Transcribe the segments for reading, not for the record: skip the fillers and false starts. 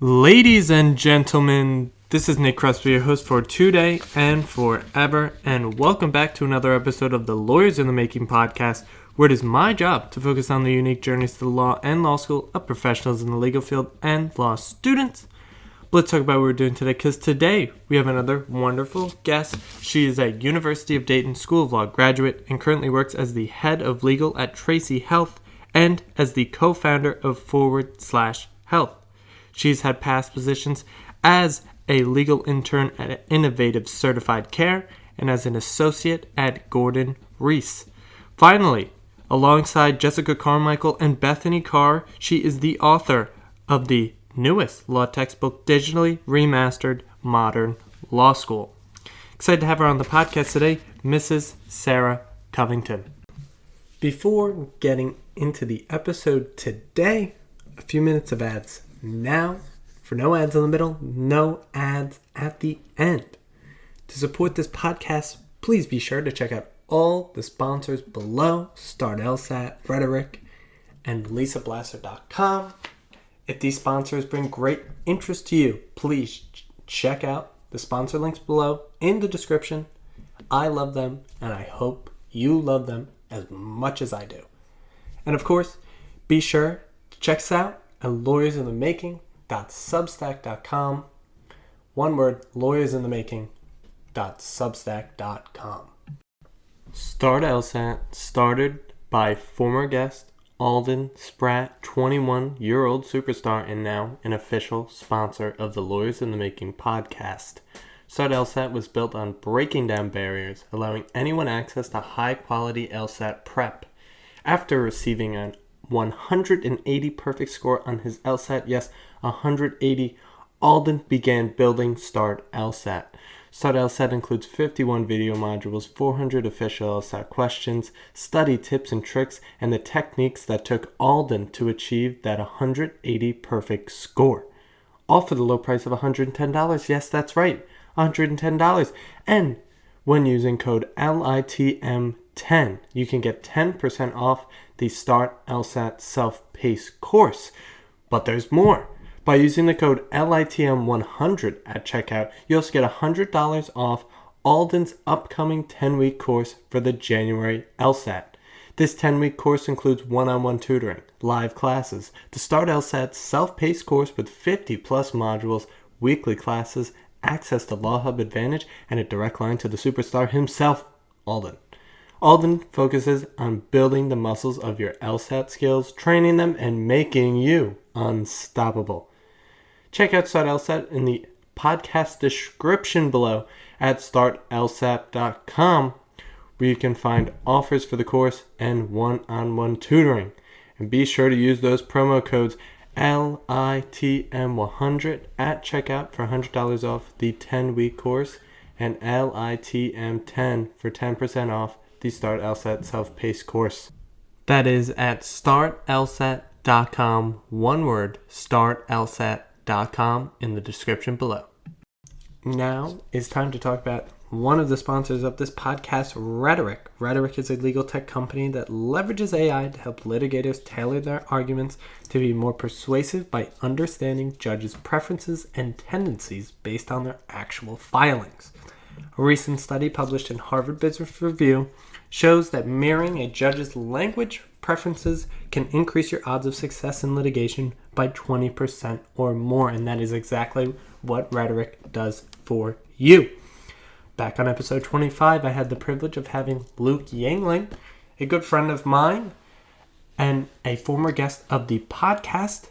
Ladies and gentlemen, this is Nick Crosby, your host for today and forever, and welcome back to another episode of the Lawyers in the Making podcast, where it is my job to focus on the unique journeys to the law and law school of professionals in the legal field and law students. But let's talk about what we're doing today, because today we have another wonderful guest. She is a University of Dayton School of Law graduate and currently works as the head of legal at Tracy Health and as the co-founder of Foward Slash Health. She's had past positions as a legal intern at Innovative Certified Care and as an associate at Gordon Reese. Finally, alongside Jessica Carmichael and Bethany Carr, she is the author of the newest law textbook, digitally remastered Modern Law School. Excited to have her on the podcast today, Mrs. Sarah Covington. Before getting into the episode today, a few minutes of ads now. For no ads in the middle, no ads at the end. To support this podcast, please be sure to check out all the sponsors below: Start LSAT, Rhetoric, and LisaBlasser.com. If these sponsors bring great interest to you, please check out the sponsor links below in the description. I love them, and I hope you love them as much as I do. And of course, be sure to check us out at lawyersinthemaking.substack.com. One word, lawyersinthemaking.substack.com. Start LSAT, started by former guest Alden Spratt, 21-year-old superstar and now an official sponsor of the Lawyers in the Making podcast. Start LSAT was built on breaking down barriers, allowing anyone access to high-quality LSAT prep. After receiving an 180 perfect score on his LSAT, yes, 180, Alden began building Start LSAT. Start LSAT includes 51 video modules, 400 official LSAT questions, study tips and tricks, and the techniques that took Alden to achieve that 180 perfect score. All for the low price of $110. Yes, that's right, $110. And when using code LITM10, you can get 10% off the Start LSAT self-paced course. But there's more. By using the code LITM100 at checkout, you also get $100 off Alden's upcoming 10-week course for the January LSAT. This 10-week course includes one-on-one tutoring, live classes, the Start LSAT self-paced course with 50-plus modules, weekly classes, access to Law Hub Advantage, and a direct line to the superstar himself, Alden. Alden focuses on building the muscles of your LSAT skills, training them, and making you unstoppable. Check out Start LSAT in the podcast description below at startlsat.com, where you can find offers for the course and one-on-one tutoring. And be sure to use those promo codes LITM100 at checkout for $100 off the 10-week course and LITM10 for 10% off the Start LSAT self-paced course. That is at startlsat.com, one word, startlsat.com, in the description below. Now it's time to talk about one of the sponsors of this podcast, Rhetoric. Rhetoric is a legal tech company that leverages AI to help litigators tailor their arguments to be more persuasive by understanding judges' preferences and tendencies based on their actual filings. A recent study published in Harvard Business Review shows that mirroring a judge's language preferences can increase your odds of success in litigation by 20% or more, and that is exactly what Rhetoric does for you. Back on episode 25, I had the privilege of having Luke Yangling, a good friend of mine and a former guest of the podcast,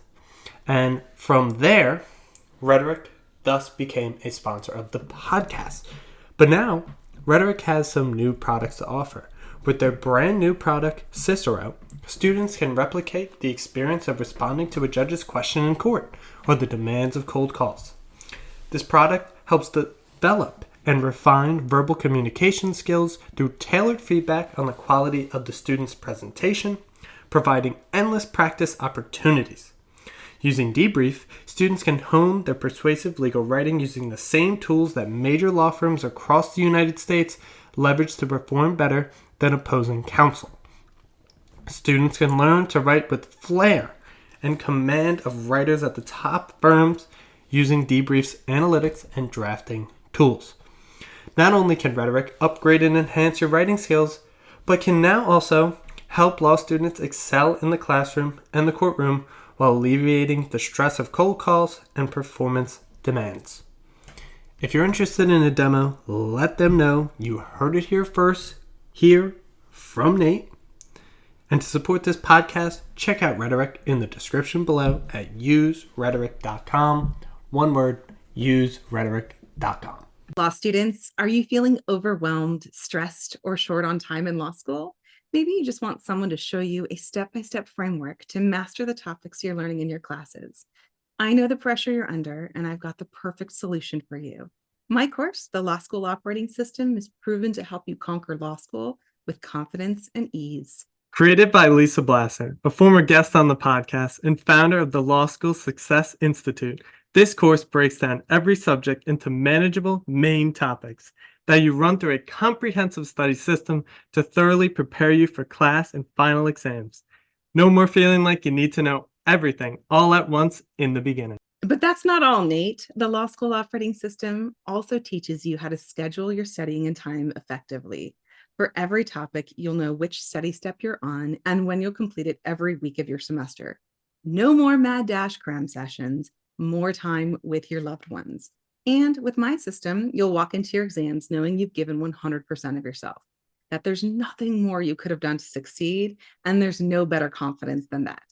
and from there, Rhetoric thus became a sponsor of the podcast. But now, Rhetoric has some new products to offer. With their brand new product, Cicero, students can replicate the experience of responding to a judge's question in court or the demands of cold calls. This product helps develop and refine verbal communication skills through tailored feedback on the quality of the student's presentation, providing endless practice opportunities. Using Debrief, students can hone their persuasive legal writing using the same tools that major law firms across the United States leverage to perform better than opposing counsel. Students can learn to write with flair and command of writers at the top firms using debriefs, analytics, and drafting tools. Not only can rhetoric upgrade and enhance your writing skills, but can now also help law students excel in the classroom and the courtroom while alleviating the stress of cold calls and performance demands. If you're interested in a demo, let them know you heard it here first, here from Nate. And to support this podcast, check out Rhetoric in the description below at userhetoric.com. One word, userhetoric.com. Law students, are you feeling overwhelmed, stressed, or short on time in law school? Maybe you just want someone to show you a step-by-step framework to master the topics you're learning in your classes. I know the pressure you're under, and I've got the perfect solution for you. My course, The Law School Operating System, is proven to help you conquer law school with confidence and ease. Created by Lisa Blasser, a former guest on the podcast and founder of the Law School Success Institute, this course breaks down every subject into manageable main topics that you run through a comprehensive study system to thoroughly prepare you for class and final exams. No more feeling like you need to know everything all at once in the beginning. But that's not all, Nate. The Law School Operating System also teaches you how to schedule your studying and time effectively. For every topic, you'll know which study step you're on and when you'll complete it every week of your semester. No more mad dash cram sessions, more time with your loved ones. And with my system, you'll walk into your exams knowing you've given 100% of yourself, that there's nothing more you could have done to succeed, and there's no better confidence than that.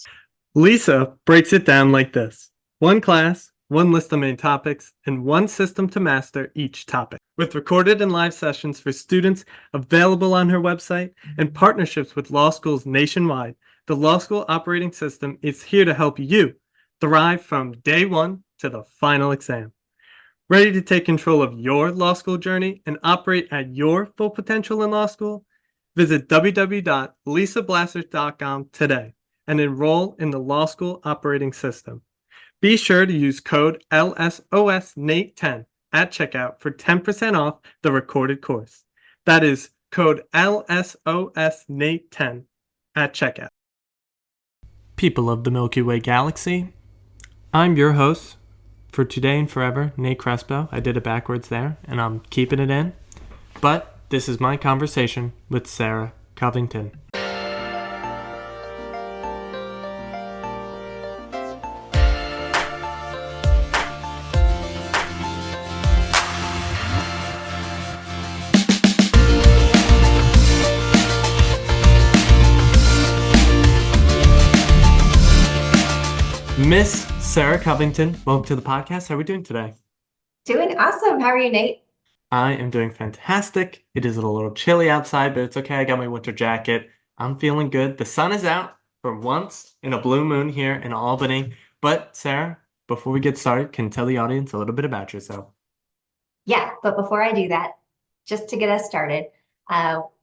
Lisa breaks it down like this: one class, one list of main topics, and one system to master each topic. With recorded and live sessions for students available on her website and partnerships with law schools nationwide, the Law School Operating System is here to help you thrive from day one to the final exam. Ready to take control of your law school journey and operate at your full potential in law school? Visit www.lisablasser.com today and enroll in the Law School Operating System. Be sure to use code LSOSNATE10 at checkout for 10% off the recorded course. That is code LSOSNATE10 at checkout. People of the Milky Way Galaxy, I'm your host for today and forever, Nate Crespo. I did it backwards there, and I'm keeping it in. But this is my conversation with Sarah Covington. Miss Sarah Covington, welcome to the podcast. How are we doing today? Doing awesome. How are you, Nate? I am doing fantastic. It is a little chilly outside, but it's okay. I got my winter jacket. I'm feeling good. The sun is out for once in a blue moon here in Albany. But Sarah, before we get started, can you tell the audience a little bit about yourself? Yeah, but before I do that, just to get us started,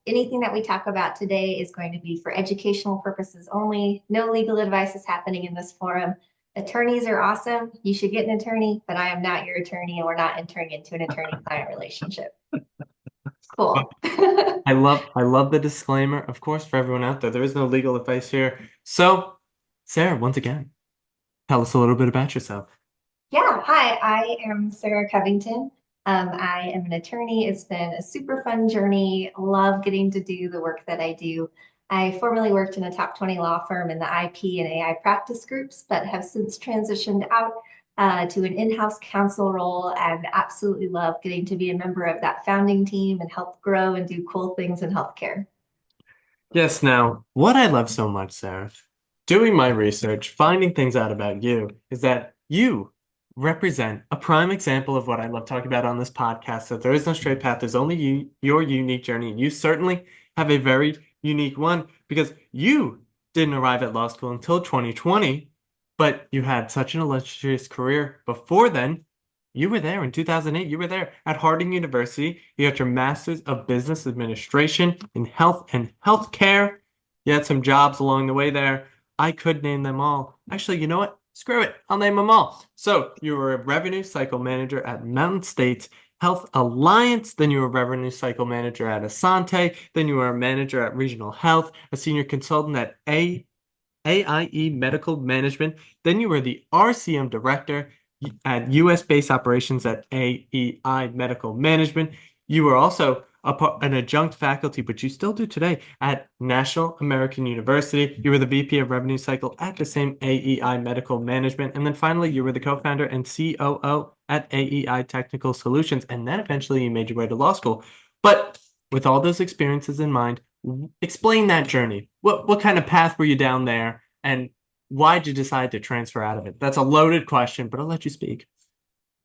anything that we talk about today is going to be for educational purposes only. No legal advice is happening in this forum. Attorneys are awesome. You should get an attorney, but I am not your attorney, and we're not entering into an attorney-client relationship. Cool. I love the disclaimer. Of course, for everyone out there is no legal advice here. So, Sarah, once again, tell us a little bit about yourself. Yeah, hi, I am Sarah Covington. I am an attorney. It's been a super fun journey. Love getting to do the work that I do. I formerly worked in a top 20 law firm in the IP and AI practice groups, but have since transitioned out to an in-house counsel role, and absolutely love getting to be a member of that founding team and help grow and do cool things in healthcare. Yes, now, what I love so much, Sarah, doing my research, finding things out about you, is that you represent a prime example of what I love talking about on this podcast, that there is no straight path. There's only your unique journey. You certainly have a very unique one, because you didn't arrive at law school until 2020, but you had such an illustrious career before then. You were there in 2008. You were there at Harding University. You got your Master's of Business Administration in Health and Healthcare. You had some jobs along the way there. I could name them all. Actually, you know what? Screw it. I'll name them all. So you were a revenue cycle manager at Mountain States Health Alliance. Then you were a revenue cycle manager at Asante. Then you were a manager at Regional Health, a senior consultant at AIE AIE Medical Management. Then you were the RCM Director at US-based operations at AEI Medical Management. You were also an adjunct faculty, but you still do today, at National American University. You were the VP of Revenue Cycle at the same AEI Medical Management. And then finally, you were the co-founder and COO at AEI Technical Solutions. And then eventually you made your way to law school. But with all those experiences in mind, explain that journey. What kind of path were you down there, and why'd you decide to transfer out of it? That's a loaded question, but I'll let you speak.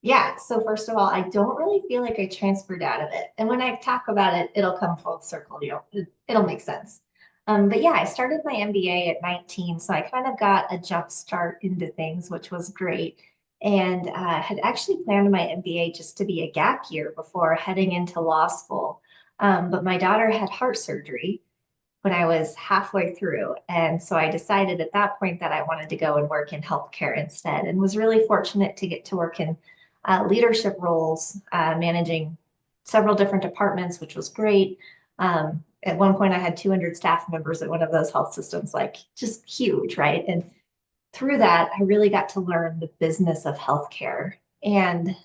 Yeah, so first of all, I don't really feel like I transferred out of it. And when I talk about it, it'll come full circle, it'll make sense. But yeah, I started my MBA at 19, so I kind of got a jump start into things, which was great. And had actually planned my MBA just to be a gap year before heading into law school. But my daughter had heart surgery when I was halfway through. And so I decided at that point that I wanted to go and work in healthcare instead, and was really fortunate to get to work in leadership roles, managing several different departments, which was great. At one point, I had 200 staff members at one of those health systems, like just huge, right? And through that, I really got to learn the business of healthcare, and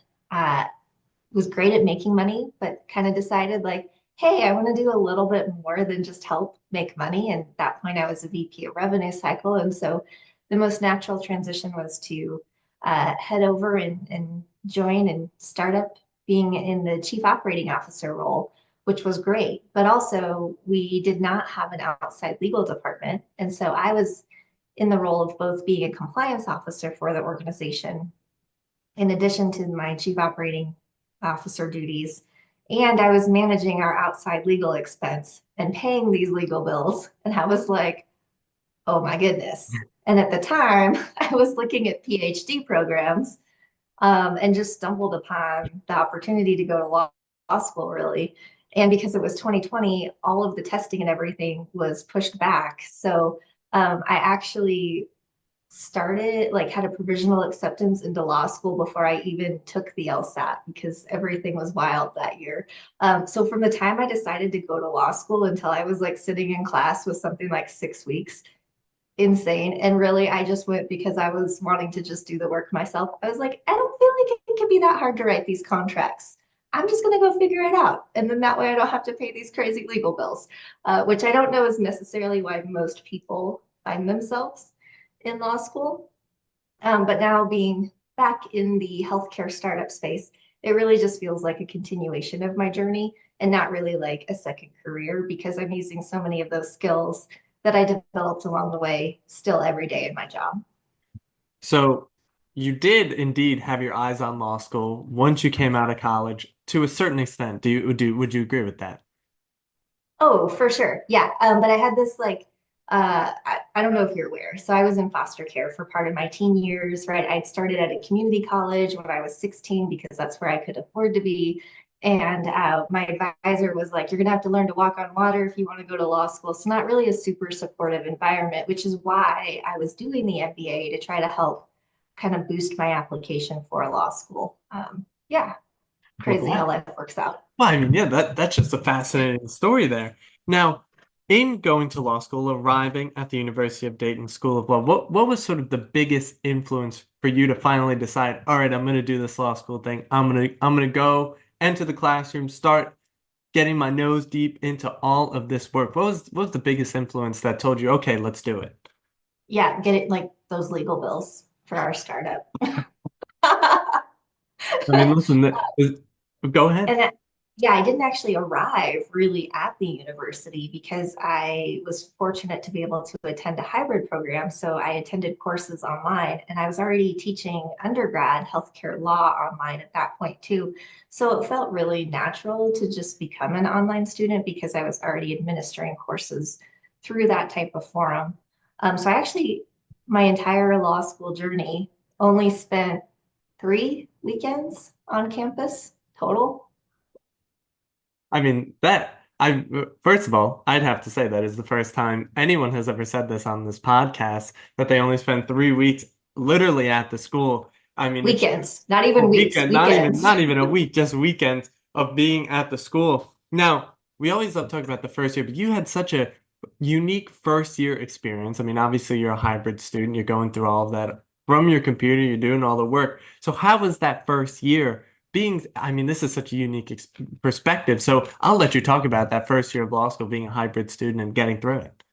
was great at making money, but kind of decided like, hey, I want to do a little bit more than just help make money. And at that point, I was a VP of Revenue Cycle. And so the most natural transition was to head over and join and start up being in the Chief Operating Officer role, which was great. But also, we did not have an outside legal department. And so I was in the role of both being a compliance officer for the organization, in addition to my Chief Operating Officer duties. And I was managing our outside legal expense and paying these legal bills. And I was like, oh my goodness. And at the time, I was looking at PhD programs, and just stumbled upon the opportunity to go to law school, really. And because it was 2020, all of the testing and everything was pushed back. So I actually started, like, had a provisional acceptance into law school before I even took the LSAT, because everything was wild that year. So from the time I decided to go to law school until I was like sitting in class was something like 6 weeks. Insane. And really, I just went because I was wanting to just do the work myself. I was like, I don't feel like it can be that hard to write these contracts. I'm just going to go figure it out. And then that way I don't have to pay these crazy legal bills, which I don't know is necessarily why most people find themselves in law school. But now being back in the healthcare startup space, it really just feels like a continuation of my journey, and not really like a second career, because I'm using so many of those skills that I developed along the way still every day in my job. So you did indeed have your eyes on law school once you came out of college to a certain extent. Would you agree with that? Oh, for sure. Yeah. But I had this like, I don't know if you're aware. So I was in foster care for part of my teen years, right? I started at a community college when I was 16 because that's where I could afford to be. And my advisor was like, you're going to have to learn to walk on water if you want to go to law school. So not really a super supportive environment, which is why I was doing the MBA to try to help kind of boost my application for law school. Yeah, crazy how life works out. Well, I mean, yeah, that's just a fascinating story there. Now, in going to law school, arriving at the University of Dayton School of Law, what was sort of the biggest influence for you to finally decide, all right, I'm going to do this law school thing. I'm gonna go enter the classroom, start getting my nose deep into all of this work. What was the biggest influence that told you, okay, let's do it? Yeah, get it, like those legal bills for our startup. I mean, listen, go ahead. And yeah, I didn't actually arrive really at the university because I was fortunate to be able to attend a hybrid program. So I attended courses online, and I was already teaching undergrad healthcare law online at that point too. So it felt really natural to just become an online student because I was already administering courses through that type of forum. So I actually, my entire law school journey, only spent 3 weekends on campus total. I mean, first of all, I'd have to say that is the first time anyone has ever said this on this podcast, that they only spend 3 weeks literally at the school. I mean, Weekends, not even weeks, weekend, weekends. not even a week, just weekends of being at the school. Now, we always love talking about the first year, but you had such a unique first year experience. I mean, obviously you're a hybrid student, you're going through all of that from your computer, you're doing all the work. So how was that first year being, I mean, this is such a unique perspective. So I'll let you talk about that first year of law school, being a hybrid student and getting through it.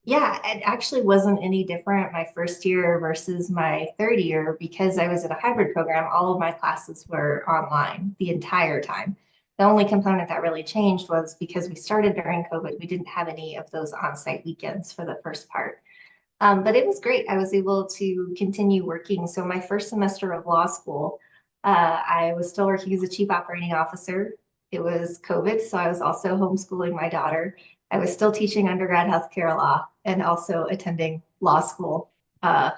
Yeah, it actually wasn't any different my first year versus my third year because I was in a hybrid program. All of my classes were online the entire time. The only component that really changed was because we started during COVID, we didn't have any of those on-site weekends for the first part. But it was great. I was able to continue working. So my first semester of law school, I was still working as a chief operating officer. It was COVID, so I was also homeschooling my daughter. I was still teaching undergrad healthcare law and also attending law school. Uh,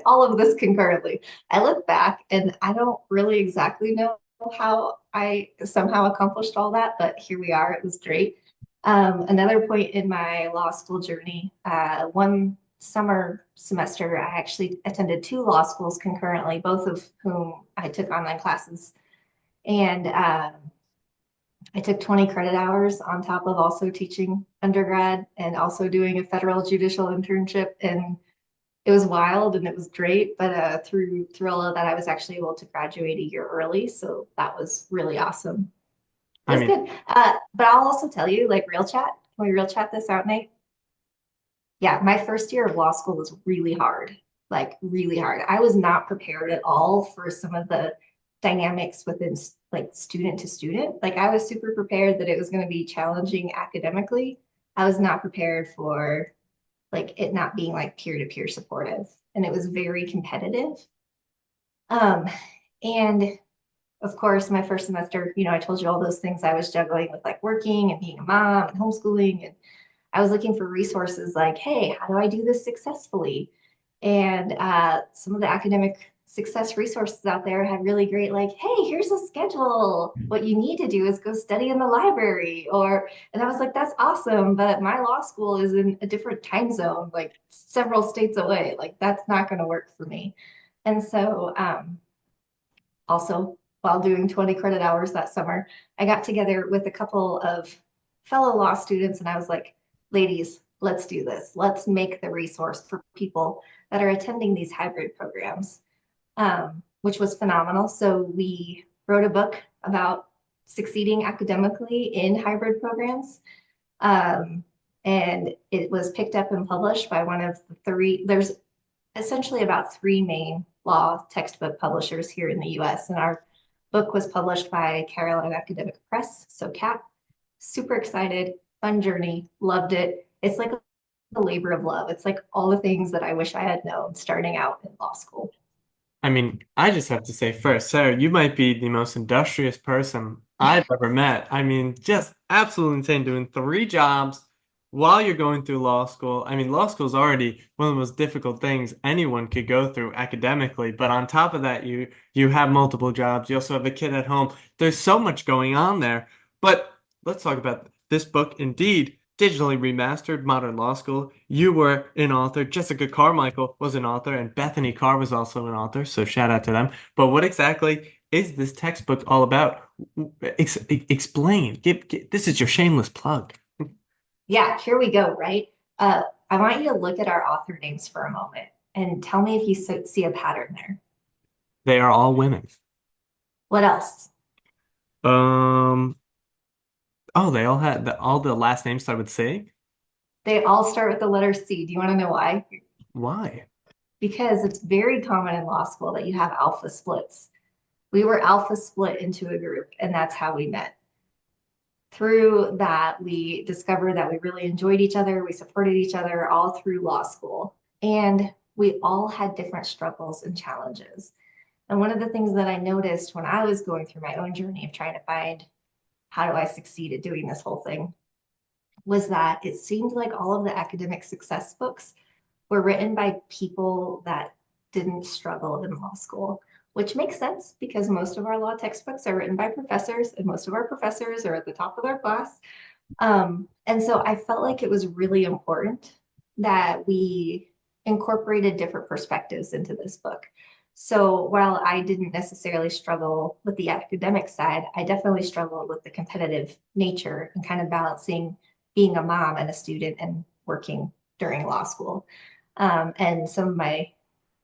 all of this concurrently. I look back and I don't really exactly know how I somehow accomplished all that, but here we are. It was great. Another point in my law school journey, one summer semester, I actually attended two law schools concurrently, both of whom I took online classes. And I took 20 credit hours on top of also teaching undergrad and also doing a federal judicial internship. And it was wild and it was great. But through all of that, I was actually able to graduate a year early. So that was really awesome. It I was mean, good. But I'll also tell you, like real chat, can we real chat this out, Nate? Yeah, my first year of law school was really hard, like really hard. I was not prepared at all for some of the dynamics within like student to student. Like I was super prepared that it was going to be challenging academically. I was not prepared for like it not being like peer-to-peer supportive, and it was very competitive. Um, and of course, my first semester, I told you all those things I was juggling with like working and being a mom and homeschooling. And I was looking for resources like, hey, how do I do this successfully? And some of the academic success resources out there had really great, like, hey, here's a schedule. What you need to do is go study in the library. And I was like, that's awesome. But my law school is in a different time zone, like several states away. Like, that's not going to work for me. And so, also, while doing 20 credit hours that summer, I got together with a couple of fellow law students and I was like, ladies, let's do this. Let's make the resource for people that are attending these hybrid programs, which was phenomenal. So we wrote a book about succeeding academically in hybrid programs. And it was picked up and published by one of the three, there's essentially about three main law textbook publishers here in the US. And our book was published by Carolina Academic Press, so CAP. Super excited, fun journey, loved it. It's like a labor of love. It's like all the things that I wish I had known starting out in law school. I mean, I just have to say first, Sarah, you might be the most industrious person I've ever met. I mean, just absolutely insane doing three jobs while you're going through law school. I mean, law school is already one of the most difficult things anyone could go through academically, but on top of that, you have multiple jobs. You also have a kid at home. There's so much going on there. But let's talk about this book. Indeed, digitally remastered Modern Law School. You were an author. Jessica Carmichael was an author, and Bethany Carr was also an author. So shout out to them. But what exactly is this textbook all about? Explain. This is your shameless plug. Yeah, here we go, right? I want you to look at our author names for a moment and tell me if you see a pattern there. They are all women. What else? Um. Oh, they all had all the last names start with C. They all start with the letter C. Do you want to know why? Why? Because it's very common in law school that you have alpha splits. We were alpha split into a group, and that's how we met. Through that, we discovered that we really enjoyed each other. We supported each other all through law school. And we all had different struggles and challenges. And one of the things that I noticed when I was going through my own journey of trying to find how do I succeed at doing this whole thing was that it seemed like all of the academic success books were written by people that didn't struggle in law school, which makes sense because most of our law textbooks are written by professors and most of our professors are at the top of their class. And so I felt like it was really important that we incorporated different perspectives into this book. So while I didn't necessarily struggle with the academic side, I definitely struggled with the competitive nature and kind of balancing being a mom and a student and working during law school. And some of my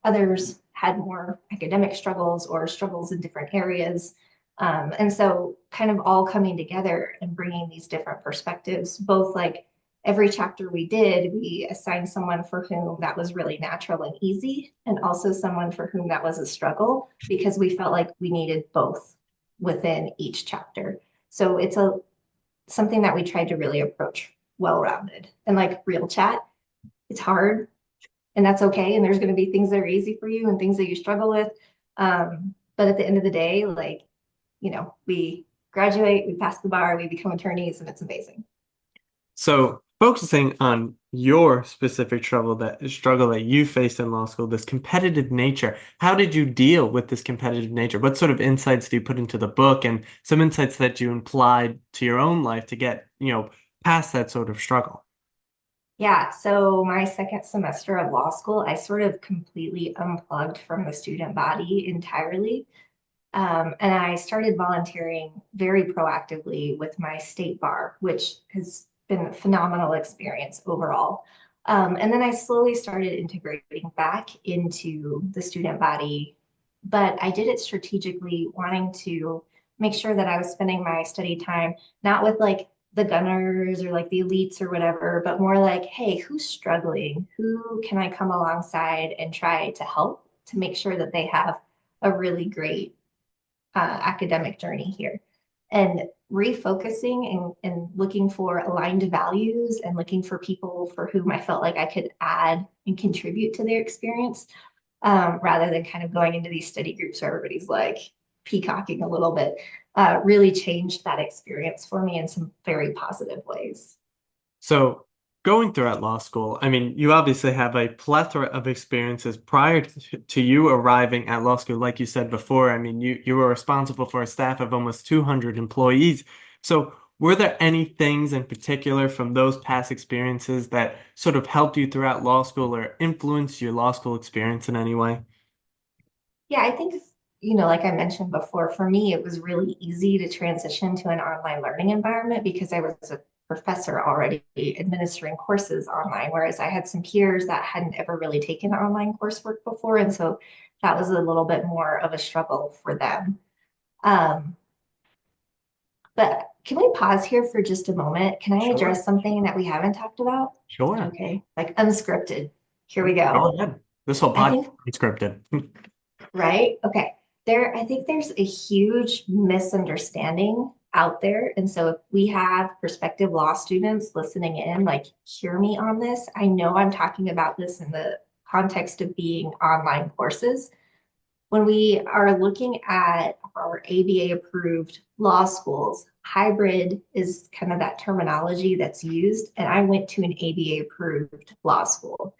others had more academic struggles or struggles in different areas. And so kind of all coming together and bringing these different perspectives, both like every chapter we did, we assigned someone for whom that was really natural and easy, and also someone for whom that was a struggle, because we felt like we needed both within each chapter. So it's something that we tried to really approach well-rounded. And like real chat, it's hard, and that's okay. And there's going to be things that are easy for you and things that you struggle with. But at the end of the day, like, we graduate, we pass the bar, we become attorneys, and it's amazing. So focusing on your specific struggle that you faced in law school, this competitive nature, how did you deal with this competitive nature? What sort of insights do you put into the book, and some insights that you implied to your own life to get, past that sort of struggle? Yeah, so my second semester of law school, I sort of completely unplugged from the student body entirely. And I started volunteering very proactively with my state bar, which has been a phenomenal experience overall. And then I slowly started integrating back into the student body, but I did it strategically, wanting to make sure that I was spending my study time not with like the gunners or like the elites or whatever, but more like, hey, who's struggling? Who can I come alongside and try to help to make sure that they have a really great academic journey here? And refocusing and looking for aligned values and looking for people for whom I felt like I could add and contribute to their experience, rather than kind of going into these study groups where everybody's like peacocking a little bit, really changed that experience for me in some very positive ways. So going throughout law school, I mean, you obviously have a plethora of experiences prior to you arriving at law school. Like you said before, I mean, you were responsible for a staff of almost 200 employees. So were there any things in particular from those past experiences that sort of helped you throughout law school or influenced your law school experience in any way? Yeah, I think, like I mentioned before, for me, it was really easy to transition to an online learning environment because I was a professor already administering courses online, whereas I had some peers that hadn't ever really taken online coursework before. And so that was a little bit more of a struggle for them. Um, but can we pause here for just a moment? Can I Sure. address something that we haven't talked about? Sure. Okay, like unscripted. Here we Go go. ahead. This whole I podcast think is scripted. Right? Okay. I think there's a huge misunderstanding out there. And so if we have prospective law students listening in, like, hear me on this. I know I'm talking about this in the context of being online courses. When we are looking at our ABA approved law schools, hybrid is kind of that terminology that's used. And I went to an ABA approved law school.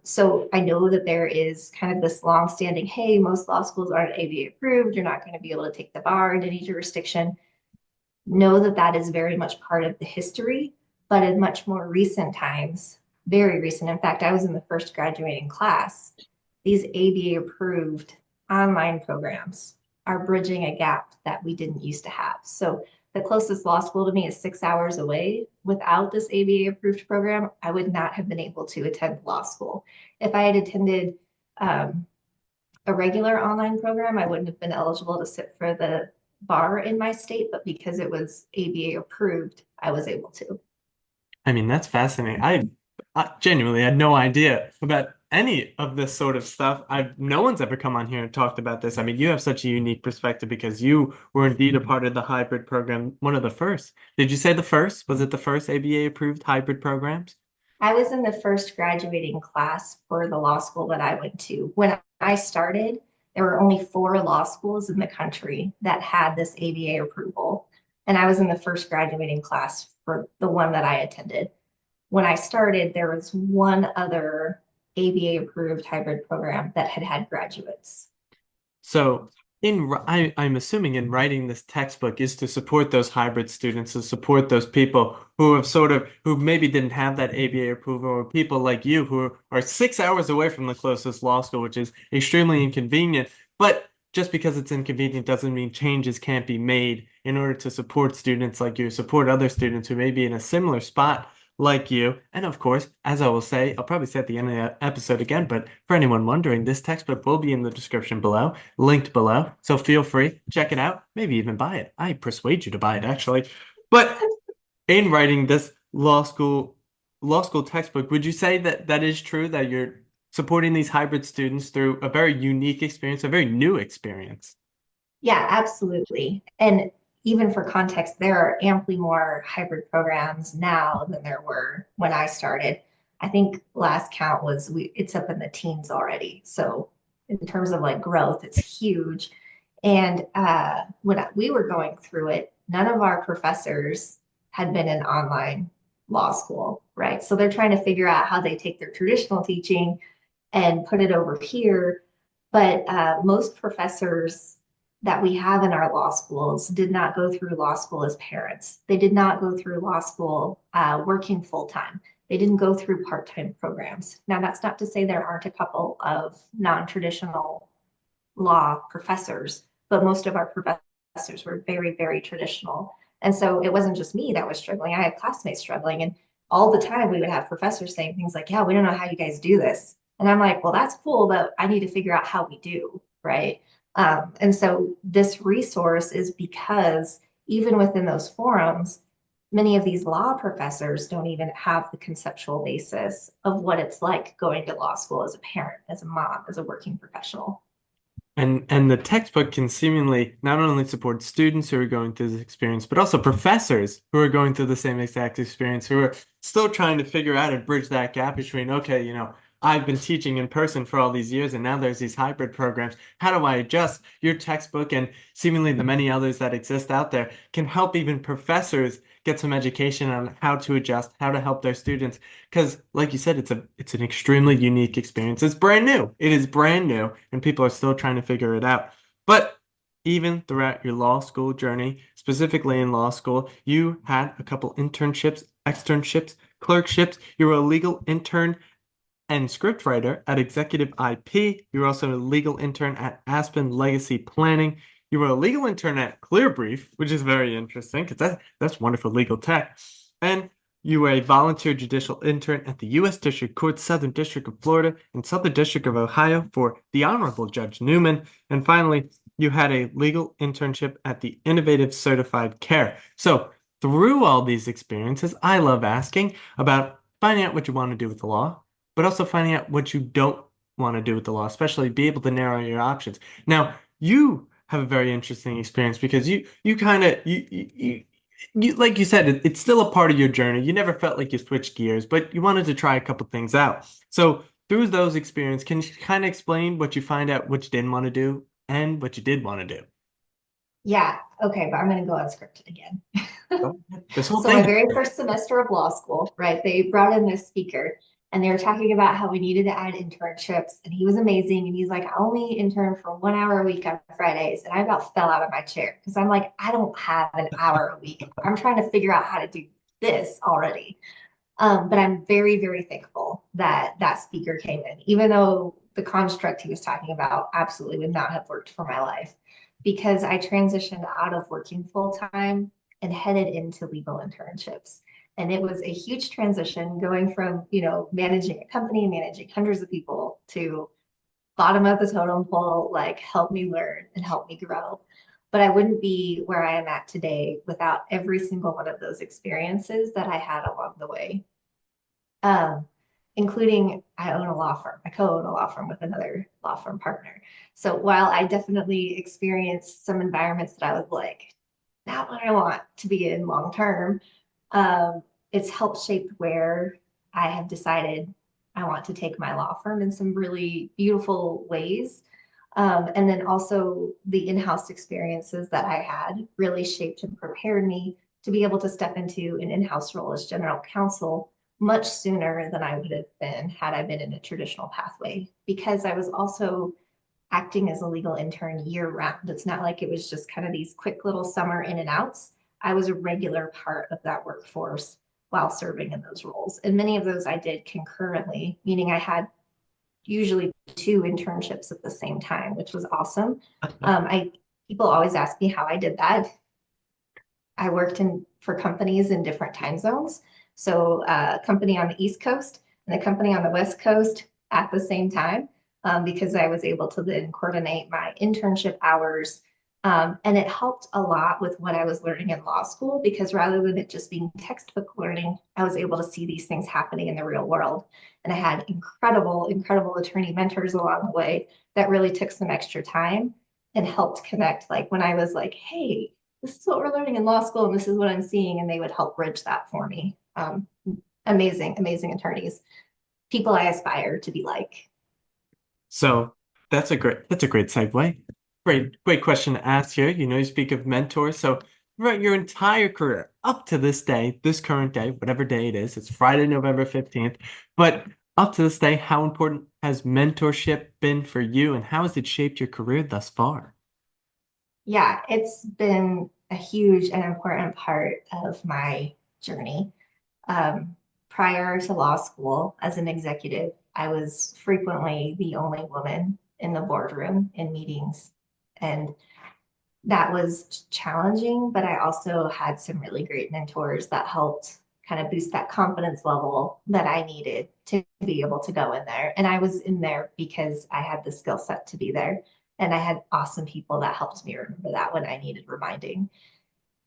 So I know that there is kind of this long-standing, hey, most law schools aren't ABA approved. You're not going to be able to take the bar in any jurisdiction. Know that that is very much part of the history, but in much more recent times, very recent. In fact, I was in the first graduating class. These ABA approved online programs are bridging a gap that we didn't used to have. So the closest law school to me is 6 hours away. Without this ABA approved program, I would not have been able to attend law school. If I had attended a regular online program, I wouldn't have been eligible to sit for the bar in my state, but because it was ABA approved, I was able to. I mean, that's fascinating. I genuinely had no idea about any of this sort of stuff. No one's ever come on here and talked about this. I mean, you have such a unique perspective because you were indeed a part of the hybrid program, one of the first. Did you say the first? Was it the first ABA approved hybrid programs? I was in the first graduating class for the law school that I went to. When I started, there were only 4 law schools in the country that had this ABA approval. And I was in the first graduating class for the one that I attended. When I started, there was one other ABA approved hybrid program that had graduates. So I'm assuming in writing this textbook is to support those hybrid students, to support those people who who maybe didn't have that ABA approval, or people like you who are 6 hours away from the closest law school, which is extremely inconvenient. But just because it's inconvenient doesn't mean changes can't be made in order to support students like you, support other students who may be in a similar spot like you. And of course, as I will say, I'll probably say at the end of the episode again, but for anyone wondering, this textbook will be in the description below, linked below. So feel free, check it out, maybe even buy it. I persuade you to buy it, actually. But in writing this law school textbook, would you say that that is true, that you're supporting these hybrid students through a very unique experience, a very new experience? Yeah, absolutely. And even for context, there are amply more hybrid programs now than there were when I started. I think last count was it's up in the teens already. So in terms of like growth, it's huge. And when we were going through it, none of our professors had been in online law school, right? So they're trying to figure out how they take their traditional teaching and put it over here. But most professors that we have in our law schools did not go through law school as parents. They did not go through law school working full time. They didn't go through part-time programs. Now, that's not to say there aren't a couple of non-traditional law professors, but most of our professors were very, very traditional. And so it wasn't just me that was struggling. I had classmates struggling. And all the time we would have professors saying things like, yeah, we don't know how you guys do this. And I'm like, well, that's cool, but I need to figure out how we do, right? And so this resource is because even within those forums, many of these law professors don't even have the conceptual basis of what it's like going to law school as a parent, as a mom, as a working professional. And the textbook can seemingly not only support students who are going through this experience, but also professors who are going through the same exact experience, who are still trying to figure out and bridge that gap between, okay, I've been teaching in person for all these years, and now there's these hybrid programs. How do I adjust? Your textbook and seemingly the many others that exist out there can help even professors get some education on how to adjust, how to help their students. Because, like you said, it's an extremely unique experience. It's brand new. It is brand new, and people are still trying to figure it out. But even throughout your law school journey, specifically in law school, you had a couple internships, externships, clerkships. You were a legal intern and scriptwriter at Executive IP. You were also a legal intern at Aspen Legacy Planning. You were a legal intern at Clearbrief, which is very interesting because that's wonderful legal tech. And you were a volunteer judicial intern at the U.S. District Court, Southern District of Florida, and Southern District of Ohio for the Honorable Judge Newman. And finally, you had a legal internship at the Innovative Certified Care. So through all these experiences, I love asking about finding out what you want to do with the law, but also finding out what you don't want to do with the law, especially be able to narrow your options. Now, you have a very interesting experience because you kind of you like you said, it's still a part of your journey. You never felt like you switched gears, but you wanted to try a couple things out. So through those experiences, can you kind of explain what you find out what you didn't want to do and what you did want to do? Yeah, okay, but I'm going to go unscripted again. This whole So my thing. very first semester of law school, right, they brought in this speaker and they were talking about how we needed to add internships, and he was amazing. And he's like, I only intern for 1 hour a week on Fridays. And I about fell out of my chair because I'm like, I don't have an hour a week. I'm trying to figure out how to do this already. But I'm very, very thankful that that speaker came in, even though the construct he was talking about absolutely would not have worked for my life, because I transitioned out of working full time and headed into legal internships. And it was a huge transition going from, managing a company, managing hundreds of people to bottom of the totem pole, like help me learn and help me grow. But I wouldn't be where I am at today without every single one of those experiences that I had along the way. Um, Including I own a law firm. I co-own a law firm with another law firm partner. So while I definitely experienced some environments that I was like, not what I want to be in long term, it's helped shape where I have decided I want to take my law firm in some really beautiful ways. And then also the in-house experiences that I had really shaped and prepared me to be able to step into an in-house role as general counsel much sooner than I would have been had I been in a traditional pathway, because I was also acting as a legal intern year round. It's not like it was just kind of these quick little summer in and outs. I was a regular part of that workforce while serving in those roles. And many of those I did concurrently, meaning I had usually 2 internships at the same time, which was awesome. People always ask me how I did that. I worked for companies in different time zones. So a company on the East Coast and a company on the West Coast at the same time, because I was able to then coordinate my internship hours. And it helped a lot with what I was learning in law school, because rather than it just being textbook learning, I was able to see these things happening in the real world. And I had incredible, incredible attorney mentors along the way that really took some extra time and helped connect. Like when I was like, hey, this is what we're learning in law school and this is what I'm seeing, and they would help bridge that for me. Amazing, amazing attorneys, people I aspire to be like. So that's a great segue. Great question to ask here. You speak of mentors. So throughout your entire career, up to this day, this current day, whatever day it is, it's Friday, November 15th. But up to this day, how important has mentorship been for you, and how has it shaped your career thus far? Yeah, it's been a huge and important part of my journey. Prior to law school, as an executive, I was frequently the only woman in the boardroom in meetings. And that was challenging, but I also had some really great mentors that helped kind of boost that confidence level that I needed to be able to go in there. And I was in there because I had the skill set to be there. And I had awesome people that helped me remember that when I needed reminding.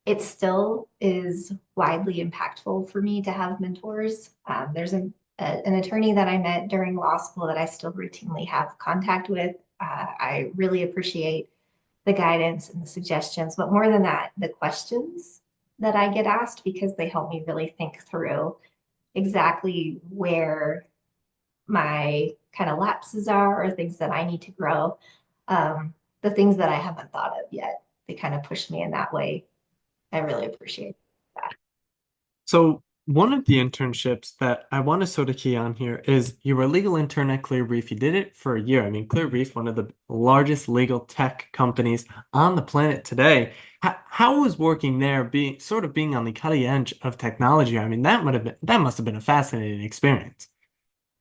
It still is widely impactful for me to have mentors. There's an attorney that I met during law school that I still routinely have contact with. I really appreciate the guidance and the suggestions, but more than that, the questions that I get asked, because they help me really think through exactly where my kind of lapses are or things that I need to grow. The things that I haven't thought of yet, they kind of push me in that way. I really appreciate that. So one of the internships that I want to sort of key on here is you were a legal intern at ClearBrief. You did it for a year. I mean, ClearBrief, one of the largest legal tech companies on the planet today. How was working there, being on the cutting edge of technology? I mean, that must have been a fascinating experience.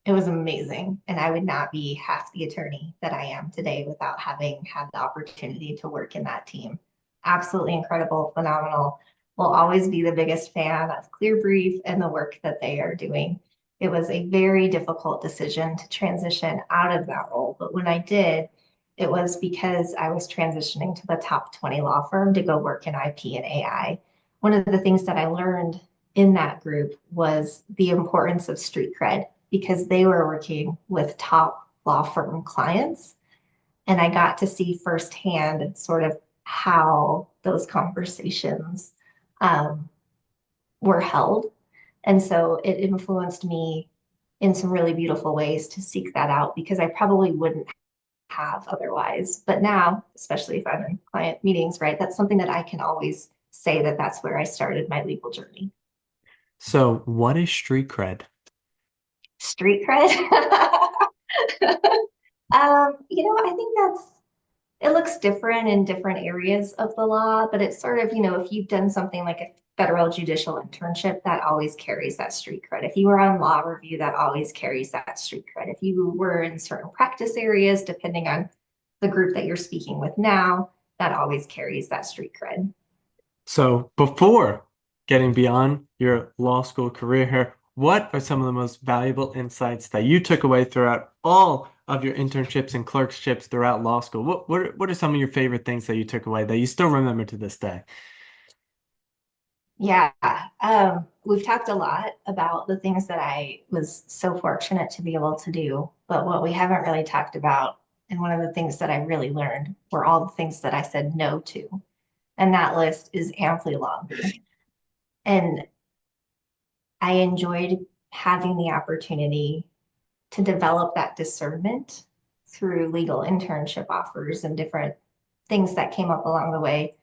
It was amazing. And I would not be half the attorney that I am today without having had the opportunity to work in that team. Absolutely incredible, phenomenal. Will always be the biggest fan of ClearBrief and the work that they are doing. It was a very difficult decision to transition out of that role. But when I did, it was because I was transitioning to the top 20 law firm to go work in IP and AI. One of the things that I learned in that group was the importance of street cred, because they were working with top law firm clients. And I got to see firsthand sort of how those conversations were held. And so it influenced me in some really beautiful ways to seek that out, because I probably wouldn't have otherwise. But now, especially if I'm in client meetings, right, that's something that I can always say that that's where I started my legal journey. So what is street cred? Street cred. I think it looks different in different areas of the law, but it's sort of, if you've done something like a federal judicial internship, that always carries that street cred. If you were on law review, that always carries that street cred. If you were in certain practice areas, depending on the group that you're speaking with now, that always carries that street cred. So before getting beyond your law school career here, what are some of the most valuable insights that you took away throughout all of your internships and clerkships throughout law school? What are some of your favorite things that you took away that you still remember to this day? Yeah, we've talked a lot about the things that I was so fortunate to be able to do, but what we haven't really talked about, and one of the things that I really learned, were all the things that I said no to. And that list is amply longer. And I enjoyed having the opportunity to develop that discernment through legal internship offers and different things that came up along the way,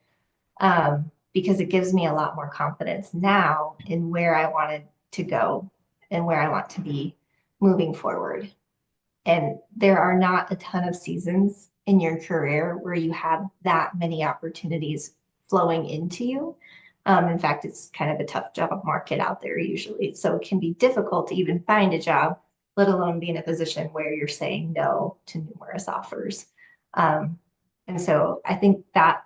because it gives me a lot more confidence now in where I wanted to go and where I want to be moving forward. And there are not a ton of seasons in your career where you have that many opportunities flowing into you. In fact, it's kind of a tough job market out there usually. So it can be difficult to even find a job let alone be in a position where you're saying no to numerous offers. And so I think that,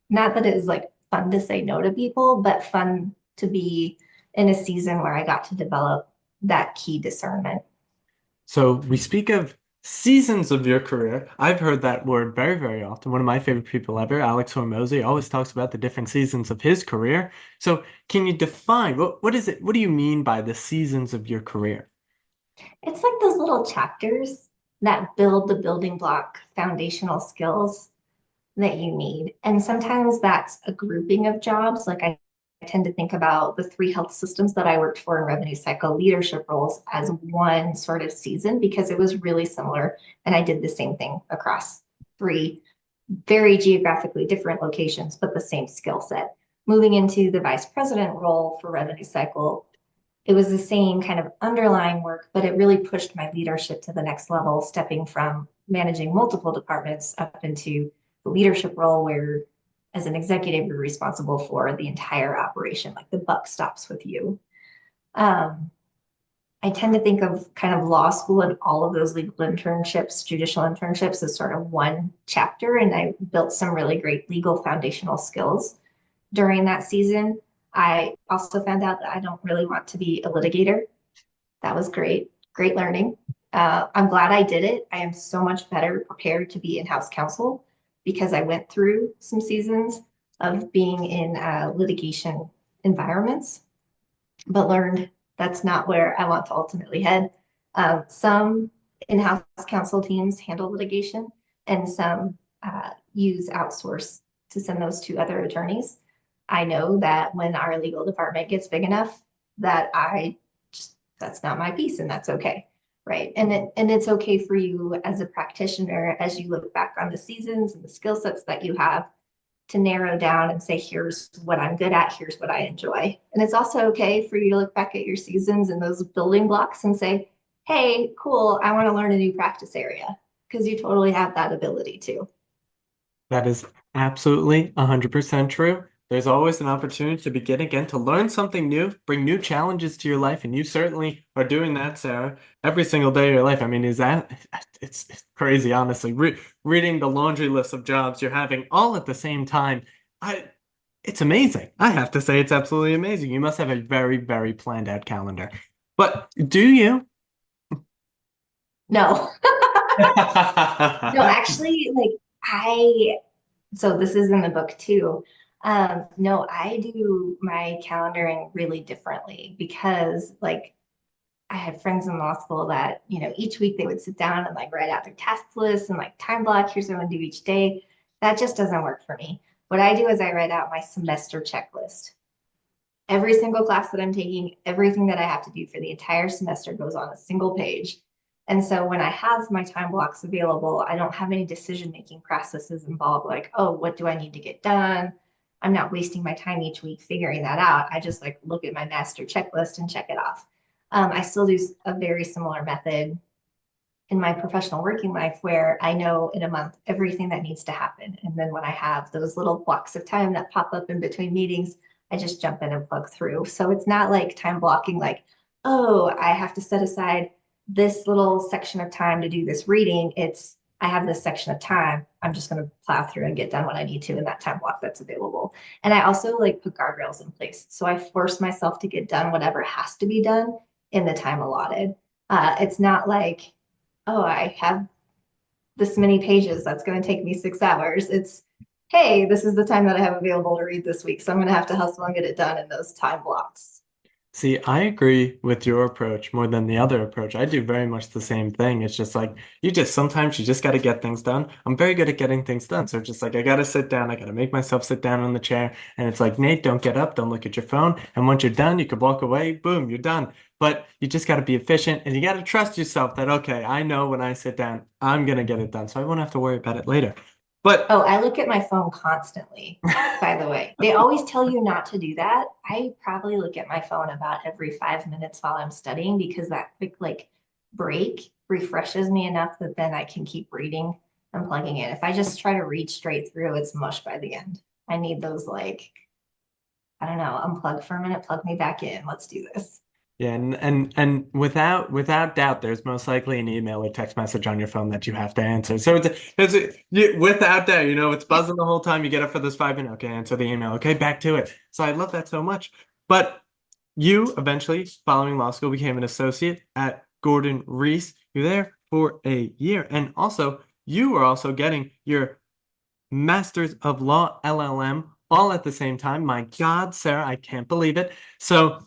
not that it is like fun to say no to people, but fun to be in a season where I got to develop that key discernment. So we speak of seasons of your career. I've heard that word very, very often. One of my favorite people ever, Alex Hormozy, always talks about the different seasons of his career. So can you define what is it? What do you mean by the seasons of your career? It's like those little chapters that build the building block foundational skills that you need. And sometimes that's a grouping of jobs. Like I tend to think about the three health systems that I worked for in revenue cycle leadership roles as one sort of season because it was really similar. And I did the same thing across three very geographically different locations, but the same skill set. Moving into the vice president role for revenue cycle, it was the same kind of underlying work, but it really pushed my leadership to the next level, stepping from managing multiple departments up into the leadership role where as an executive, you're responsible for the entire operation, like the buck stops with you. I tend to think of kind of law school and all of those legal internships, judicial internships as sort of one chapter. And I built some really great legal foundational skills during that season. I also found out that I don't really want to be a litigator. That was great, great learning. I'm glad I did it. I am so much better prepared to be in-house counsel because I went through some seasons of being in litigation environments, but learned that's not where I want to ultimately head. Some in-house counsel teams handle litigation and some use outsource to send those to other attorneys. I know that when our legal department gets big enough that that's not my piece and that's okay. Right. And it's okay for you as a practitioner, as you look back on the seasons and the skill sets that you have to narrow down and say, here's what I'm good at, here's what I enjoy. And it's also okay for you to look back at your seasons and those building blocks and say, hey, cool, I want to learn a new practice area because you totally have that ability too. That is absolutely 100% true. There's always an opportunity to begin again, to learn something new, bring new challenges to your life, and you certainly are doing that, Sarah, every single day of your life. I mean, it's crazy, honestly. Reading the laundry list of jobs you're having all at the same time, it's amazing. I have to say, it's absolutely amazing. You must have a very, very planned out calendar. But do you? No, no, actually, like so this is in the book too. No, I do my calendaring really differently because like I had friends in law school that, each week they would sit down and like write out their task list and like time block, here's what I'm gonna do each day. That just doesn't work for me. What I do is I write out my semester checklist. Every single class that I'm taking, everything that I have to do for the entire semester goes on a single page. And so when I have my time blocks available, I don't have any decision-making processes involved, like, oh, what do I need to get done? I'm not wasting my time each week figuring that out. I just like look at my master checklist and check it off. I still do a very similar method in my professional working life where I know in a month everything that needs to happen. And then when I have those little blocks of time that pop up in between meetings, I just jump in and plug through. So it's not like time blocking, like, oh, I have to set aside this little section of time to do this reading. It's, I have this section of time. I'm just going to plow through and get done what I need to in that time block that's available. And I also like put guardrails in place. So I force myself to get done whatever has to be done in the time allotted. It's not like, oh, I have this many pages. That's going to take me 6 hours. It's, hey, this is the time that I have available to read this week. So I'm going to have to hustle and get it done in those time blocks. See, I agree with your approach more than the other approach. I do very much the same thing. It's just like sometimes you just got to get things done. I'm very good at getting things done. So it's just like I got to sit down, I got to make myself sit down on the chair. And it's like, Nate, don't get up, don't look at your phone. And once you're done, you could walk away, boom, you're done. But you just got to be efficient and you got to trust yourself that, okay, I know when I sit down, I'm going to get it done. So I won't have to worry about it later. But Oh, I look at my phone constantly, by the way. They always tell you not to do that. I probably look at my phone about every 5 minutes while I'm studying because that quick like break refreshes me enough that then I can keep reading and plugging in. If I just try to read straight through, it's mush by the end. I need those like, I don't know, unplug for a minute, plug me back in. Let's do this. Yeah, and without doubt, there's most likely an email or text message on your phone that you have to answer. So without doubt, it's buzzing the whole time. You get up for this 5 minutes. Okay, answer the email. Okay, back to it. So I love that so much. But you eventually, following law school, became an associate at Gordon Reese. You're there for a year, and also you were also getting your Masters of Law LLM all at the same time. My God, Sarah, I can't believe it. So,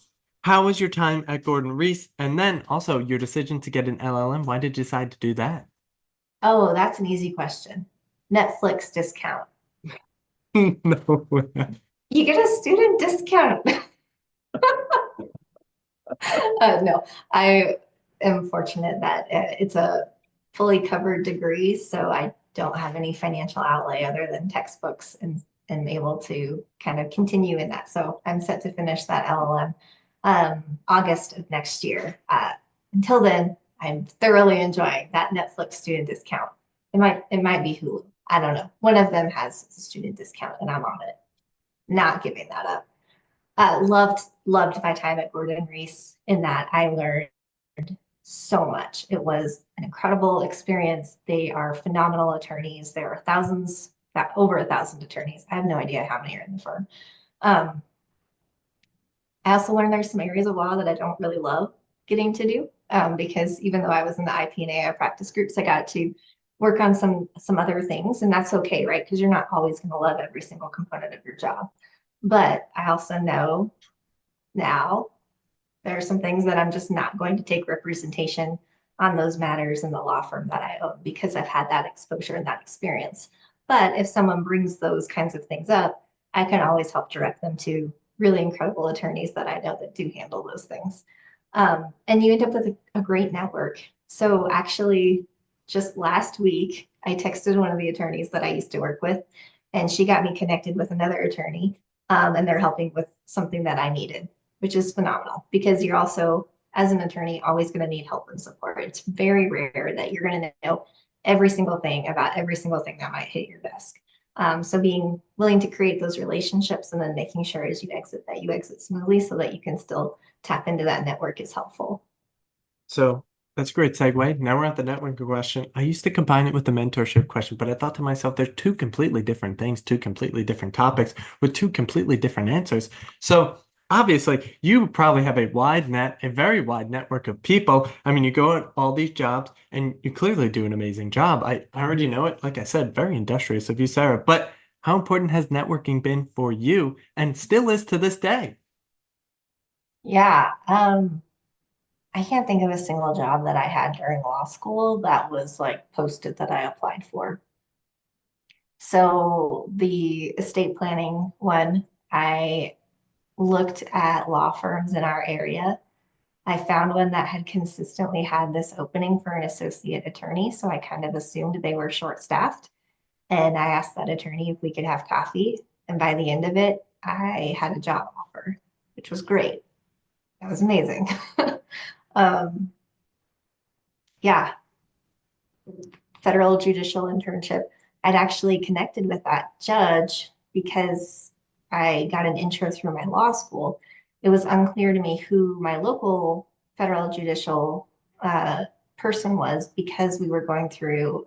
how was your time at Gordon Reese? And then also your decision to get an LLM. Why did you decide to do that? Oh, that's an easy question. Netflix discount. No way. You get a student discount. No, I am fortunate that it's a fully covered degree, so I don't have any financial outlay other than textbooks and able to kind of continue in that. So I'm set to finish that LLM August of next year. Until then, I'm thoroughly enjoying that Netflix student discount. It might be Hulu. I don't know. One of them has a student discount, and I'm on it. Not giving that up. Loved my time at Gordon Reese in that I learned so much. It was an incredible experience. They are phenomenal attorneys. There are over 1,000 attorneys. I have no idea how many are in the firm. Um, I also learned there's some areas of law that I don't really love getting to do because even though I was in the IP and AI practice groups, I got to work on some other things, and that's okay, right? Because you're not always going to love every single component of your job. But I also know now there are some things that I'm just not going to take representation on those matters in the law firm that I own because I've had that exposure and that experience. But if someone brings those kinds of things up, I can always help direct them to really incredible attorneys that I know that do handle those things. And you end up with a great network. So actually, just last week, I texted one of the attorneys that I used to work with, and she got me connected with another attorney, and they're helping with something that I needed, which is phenomenal because you're also, as an attorney, always going to need help and support. It's very rare that you're going to know every single thing about every single thing that might hit your desk. So being willing to create those relationships and then making sure as you exit that you exit smoothly so that you can still tap into that network is helpful. So that's a great segue. Now we're at the networking question. I used to combine it with the mentorship question, but I thought to myself, they're two completely different things, two completely different topics with two completely different answers. So obviously, you probably have a wide net, a very wide network of people. I mean, you go at all these jobs and you clearly do an amazing job. I already know it. Like I said, very industrious of you, Sarah. But how important has networking been for you and still is to this day? Yeah. I can't think of a single job that I had during law school that was like posted that I applied for. So the estate planning one, I looked at law firms in our area. I found one that had consistently had this opening for an associate attorney. So I kind of assumed they were short staffed. And I asked that attorney if we could have coffee. And by the end of it, I had a job offer, which was great. That was amazing. um, yeah, federal judicial internship. I'd actually connected with that judge because I got an intro through my law school. It was unclear to me who my local federal judicial person was because we were going through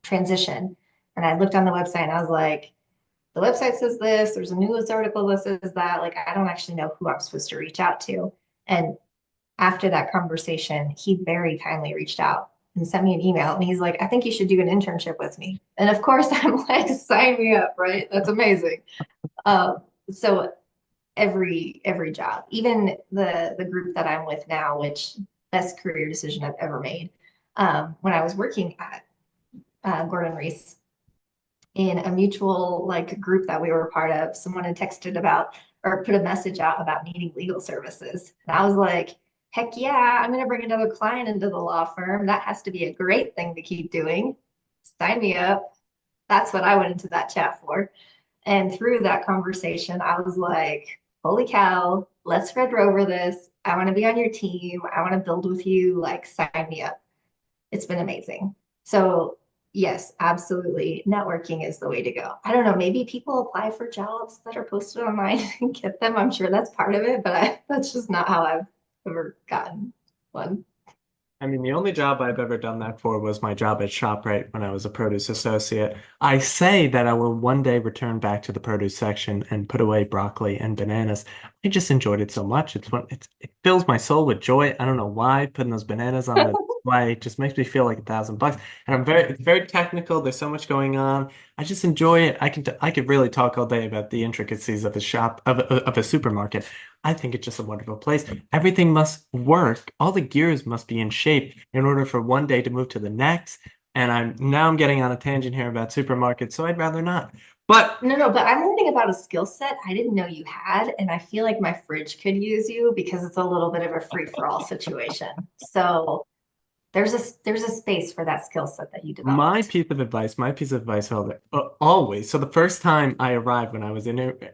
transition. And I looked on the website and I was like, the website says this, there's a news article that says that. Like, I don't actually know who I'm supposed to reach out to. And after that conversation, he very kindly reached out and sent me an email. And he's like, I think you should do an internship with me. And of course, I'm like, sign me up, right? That's amazing. Um, so every job, even the group that I'm with now, which best career decision I've ever made. When I was working at Gordon Reese in a mutual like group that we were part of, someone had texted about or put a message out about needing legal services. And I was like, heck yeah, I'm going to bring another client into the law firm. That has to be a great thing to keep doing. Sign me up. That's what I went into that chat for. And through that conversation, I was like, holy cow, let's Red Rover this. I want to be on your team. I want to build with you. Like, sign me up. It's been amazing. So Yes, absolutely. Networking is the way to go. I don't know, maybe people apply for jobs that are posted online and get them. I'm sure that's part of it, but that's just not how I've ever gotten one. I mean, the only job I've ever done that for was my job at ShopRite when I was a produce associate. I say that I will one day return back to the produce section and put away broccoli and bananas. I just enjoyed it so much. It fills my soul with joy. I don't know why putting those bananas on the display just makes me feel like $1,000. And it's very technical. There's so much going on. I just enjoy it. I could really talk all day about the intricacies of a of a supermarket. I think it's just a wonderful place. Everything must work. All the gears must be in shape in order for one day to move to the next. And I'm getting on a tangent here about supermarkets, so I'd rather not. But No, but I'm learning about a skill set I didn't know you had, and I feel like my fridge could use you because it's a little bit of a free-for-all situation. So there's a space for that skill set that you developed. my piece of advice held always. So the first time I arrived, when I was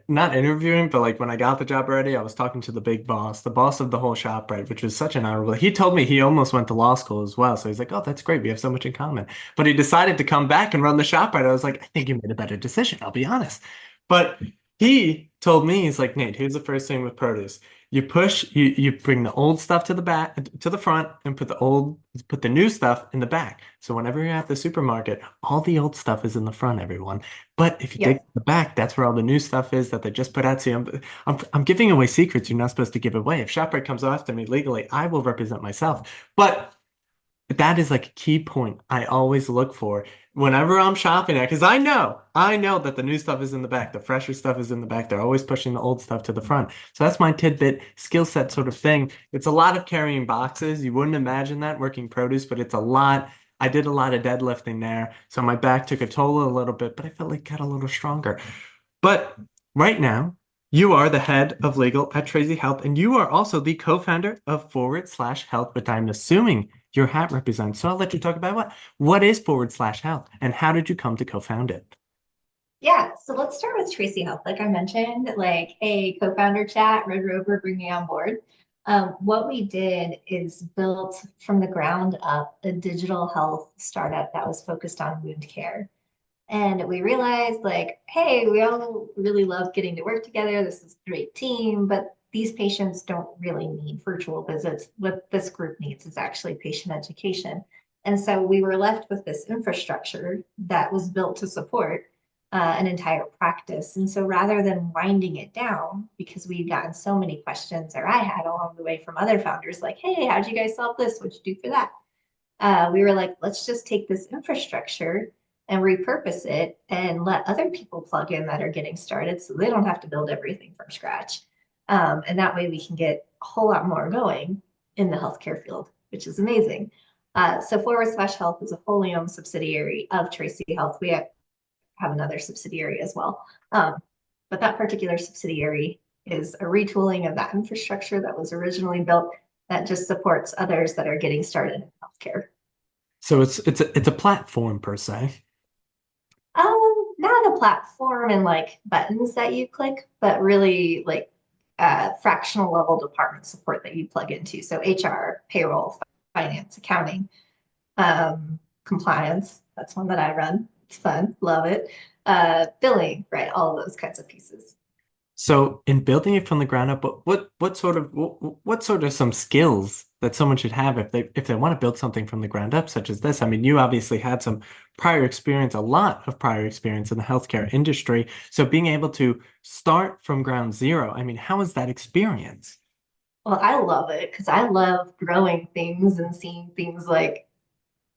not interviewing, but like when I got the job already, I was talking to the big boss, the boss of the whole shop, right, which was such an honorable. He told me he almost went to law school as well. So he's like, "Oh, that's great. We have so much in common." But he decided to come back and run the shop, right. I was like, "I think you made a better decision, I'll be honest." But he told me, he's like, "Nate, here's the first thing with produce. You bring the old stuff to the back to the front and put the new stuff in the back. So whenever you're at the supermarket, all the old stuff is in the front, everyone. But if you dig Yep. to the back, that's where all the new stuff is that they just put out. See, I'm giving away secrets you're not supposed to give away. If ShopRite comes after me legally, I will represent myself. But that is like a key point I always look for whenever I'm shopping at, because I know that the new stuff is in the back, the fresher stuff is in the back. They're always pushing the old stuff to the front. So that's my tidbit skill set sort of thing. It's a lot of carrying boxes. You wouldn't imagine that working produce, but it's a lot. I did a lot of deadlifting there, so my back took a toll a little bit, but I felt like it got a little stronger. But right now, you are the head of legal at Tracy Health, and you are also the co-founder of Forward Slash Health, which I'm assuming your hat represents. So I'll let you talk about what is Forward Slash Health, and how did you come to co-found it? Yeah, so let's start with Tracy Health. Like I mentioned, like, hey, co-founder chat, Red Rover, bring me on board. What we did is built from the ground up a digital health startup that was focused on wound care. And we realized, like, hey, we all really love getting to work together. This is a great team, but these patients don't really need virtual visits. What this group needs is actually patient education. And so we were left with this infrastructure that was built to support an entire practice. And so rather than winding it down, because we've gotten so many questions, or I had along the way from other founders, like, hey, how'd you guys solve this? What'd you do for that? We were like, let's just take this infrastructure and repurpose it and let other people plug in that are getting started so they don't have to build everything from scratch. And that way we can get a whole lot more going in the healthcare field, which is amazing. So Forward Slash Health is a wholly owned subsidiary of Tracy Health. We have another subsidiary as well. But that particular subsidiary is a retooling of that infrastructure that was originally built that just supports others that are getting started in healthcare. So it's a platform per se. Not a platform and like buttons that you click, but really like fractional level department support that you plug into. So HR, payroll, finance, accounting, compliance. That's one that I run. It's fun, love it. Billing, right? All of those kinds of pieces. So in building it from the ground up, what sort of some skills that someone should have if they want to build something from the ground up, such as this? I mean, you obviously had some prior experience, a lot of prior experience in the healthcare industry. So being able to start from ground zero, I mean, how was that experience? Well, I love it because I love growing things and seeing things like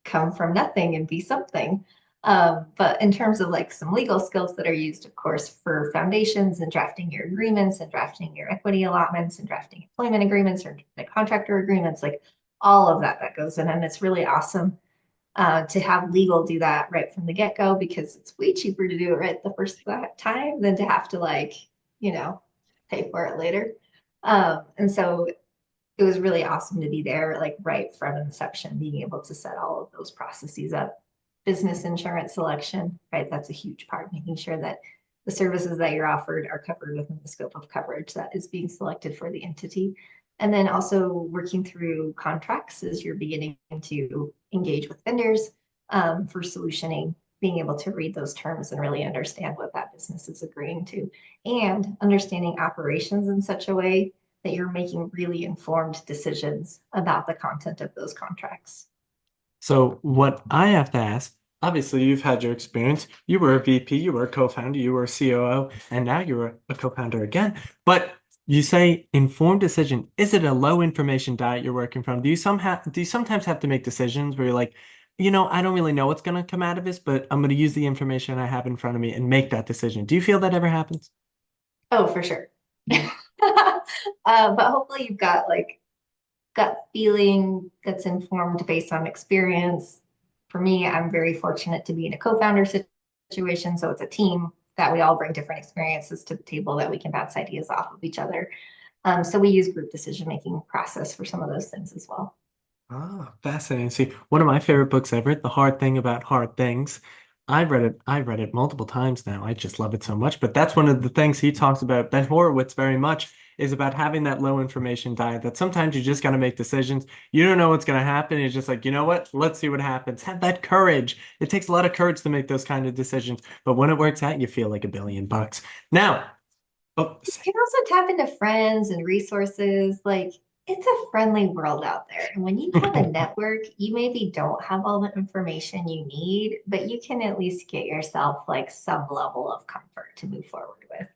come from nothing and be something. But in terms of like some legal skills that are used, of course, for foundations and drafting your agreements and drafting your equity allotments and drafting employment agreements or like contractor agreements, like all of that that goes in. And it's really awesome to have legal do that right from the get-go because it's way cheaper to do it right the first time than to have to like, you know, pay for it later. And so it was really awesome to be there, like right from inception, being able to set all of those processes up. Business insurance selection, right? That's a huge part, making sure that the services that you're offered are covered within the scope of coverage that is being selected for the entity. And then also working through contracts as you're beginning to engage with vendors, for solutioning, being able to read those terms and really understand what that business is agreeing to, and understanding operations in such a way that you're making really informed decisions about the content of those contracts. So what I have to ask, obviously you've had your experience. You were a VP, you were a co-founder, you were a COO, and now you're a co-founder again. But you say informed decision. Is it a low information diet you're working from? Do you sometimes have to make decisions where you're like, I don't really know what's going to come out of this, but I'm going to use the information I have in front of me and make that decision. Do you feel that ever happens? Oh, for sure. But hopefully you've got like gut feeling that's informed based on experience. For me, I'm very fortunate to be in a co-founder situation. So it's a team that we all bring different experiences to the table that we can bounce ideas off of each other. So we use group decision-making process for some of those things as well. Ah, fascinating. See, one of my favorite books ever, The Hard Thing About Hard Things. I read it multiple times now. I just love it so much. But that's one of the things he talks about, Ben Horowitz, very much, is about having that low information diet, that sometimes you just got to make decisions. You don't know what's going to happen. You're just like, you know what? Let's see what happens. Have that courage. It takes a lot of courage to make those kind of decisions. But when it works out, you feel like $1 billion. Now, oh, You can also tap into friends and resources. Like it's a friendly world out there. And when you have a network, you maybe don't have all the information you need, but you can at least get yourself like some level of comfort to move forward with.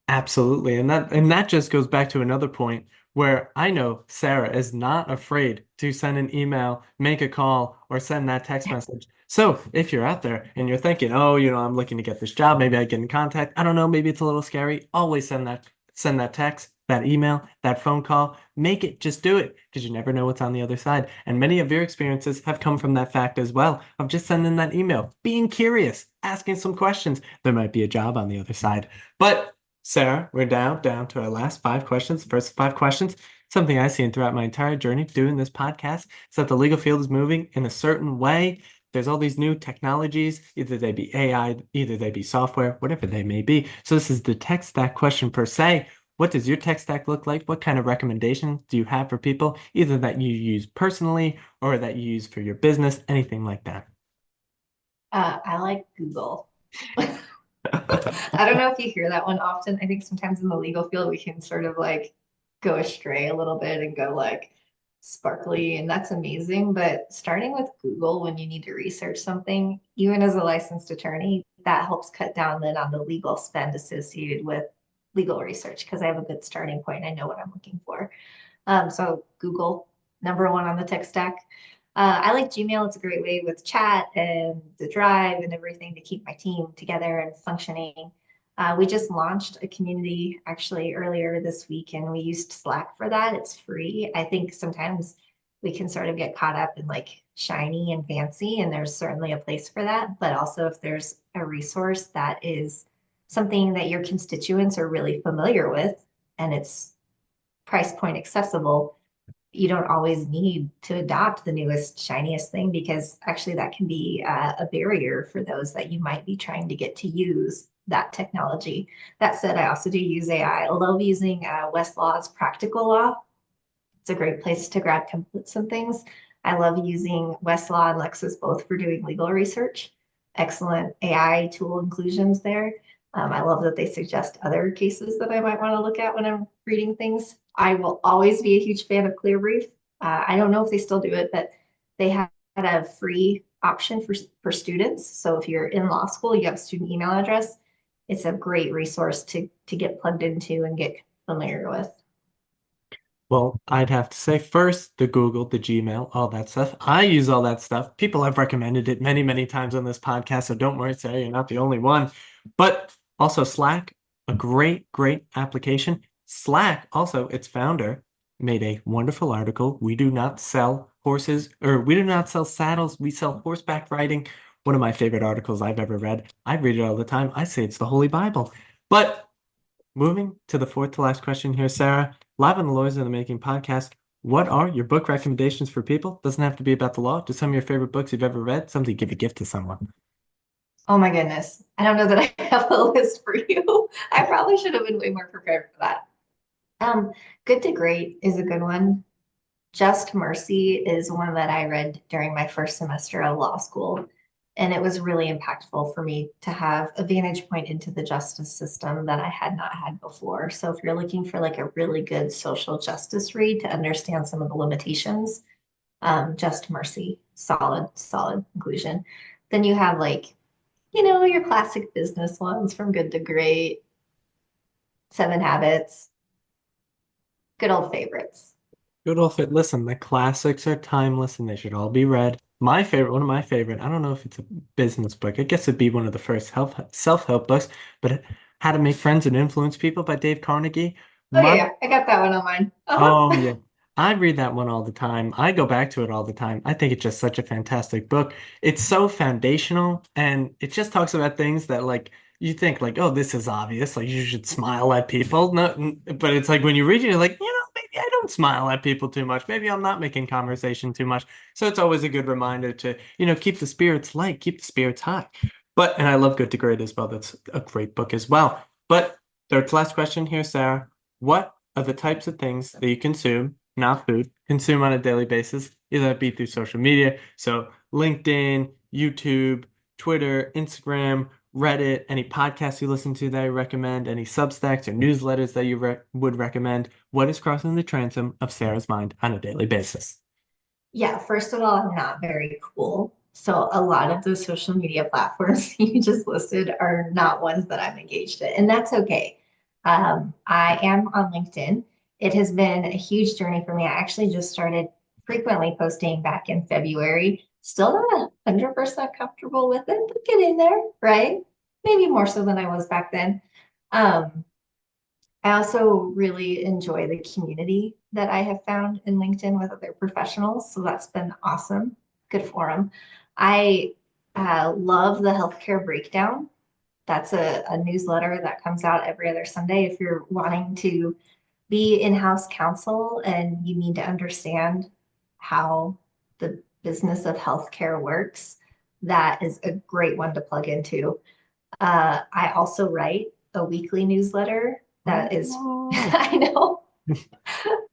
absolutely. And that just goes back to another point where I know Sarah is not afraid to send an email, make a call, or send that text message. So if you're out there and you're thinking, oh, I'm looking to get this job, maybe I get in contact. I don't know, maybe it's a little scary. Always send that text, that email, that phone call. Make it, just do it, because you never know what's on the other side. And many of your experiences have come from that fact as well, of just sending that email, being curious, asking some questions. There might be a job on the other side. But Sarah, we're down to our last 5 questions. First 5 questions. Something I've seen throughout my entire journey doing this podcast is that the legal field is moving in a certain way. There's all these new technologies, either they be AI, either they be software, whatever they may be. So this is the tech stack question per se. What does your tech stack look like? What kind of recommendations do you have for people, either that you use personally or that you use for your business, anything like that? I like Google. I don't know if you hear that one often. I think sometimes in the legal field, we can sort of like go astray a little bit and go like sparkly, and that's amazing. But starting with Google when you need to research something, even as a licensed attorney, that helps cut down then on the legal spend associated with legal research because I have a good starting point. I know what I'm looking for. So Google, number one on the tech stack. I like Gmail. It's a great way with chat and the drive and everything to keep my team together and functioning. We just launched a community actually earlier this week and we used Slack for that. It's free. I think sometimes we can sort of get caught up in like shiny and fancy, and there's certainly a place for that. But also, if there's a resource that is something that your constituents are really familiar with and it's price point accessible, you don't always need to adopt the newest, shiniest thing because actually that can be a barrier for those that you might be trying to get to use that technology. That said, I also do use AI. I love using Westlaw's Practical Law. It's a great place to grab templates and things. I love using Westlaw and Lexis both for doing legal research. Excellent AI tool inclusions there. I love that they suggest other cases that I might want to look at when I'm reading things. I will always be a huge fan of Clearbrief. I don't know if they still do it, but they had a free option for students. So if you're in law school, you have a student email address. It's a great resource to get plugged into and get familiar with. Well, I'd have to say first, the Google, the Gmail, all that stuff. I use all that stuff. People have recommended it many, many times on this podcast, so don't worry, Sarah, you're not the only one. But also Slack, a great, great application. Slack, also, its founder made a wonderful article. We do not sell horses, or we do not sell saddles. We sell horseback riding. One of my favorite articles I've ever read. I read it all the time. I say it's the Holy Bible. But moving to the fourth to last question here, Sarah. Live on the Lawyers in the Making podcast. What are your book recommendations for people? Doesn't have to be about the law. Just some of your favorite books you've ever read. Something to give a gift to someone. Oh my goodness. I don't know that I have a list for you. I probably should have been way more prepared for that. Good to Great is a good one. Just Mercy is one that I read during my first semester of law school. And it was really impactful for me to have a vantage point into the justice system that I had not had before. So if you're looking for like a really good social justice read to understand some of the limitations, Just Mercy, solid, solid conclusion. Then you have like, your classic business ones from good to great, Seven Habits, good old favorites. Good old fit. Listen, the classics are timeless and they should all be read. One of my favorite, I don't know if it's a business book. I guess it'd be one of the first self-help books, but How to Make Friends and Influence People by Dave Carnegie. Oh My yeah, I got that one on mine. Oh, yeah. I read that one all the time. I go back to it all the time. I think it's just such a fantastic book. It's so foundational and it just talks about things that like you think like, oh, this is obvious. Like you should smile at people. No, but it's like when you read it, you're like, maybe I don't smile at people too much. Maybe I'm not making conversation too much. So it's always a good reminder to, keep the spirits light, keep the spirits high. And I love Good to Great as well. That's a great book as well. But third to last question here, Sarah. What are the types of things that you consume, not food, consume on a daily basis, either that be through social media, so LinkedIn, YouTube, Twitter, Instagram, Reddit, any podcasts you listen to that I recommend, any Substacks or newsletters that you would recommend? What is crossing the transom of Sarah's mind on a daily basis? Yeah, first of all, I'm not very cool. So a lot of the social media platforms you just listed are not ones that I'm engaged in, and that's okay. I am on LinkedIn. It has been a huge journey for me. I actually just started frequently posting back in February. Still not 100% comfortable with it, but getting there, right? Maybe more so than I was back then. Um, I also really enjoy the community that I have found in LinkedIn with other professionals. So that's been awesome. Good forum. I love the healthcare breakdown. That's a newsletter that comes out every other Sunday. If you're wanting to be in-house counsel and you need to understand how the business of healthcare works, that is a great one to plug into. I also write a weekly newsletter that is, Oh. I know,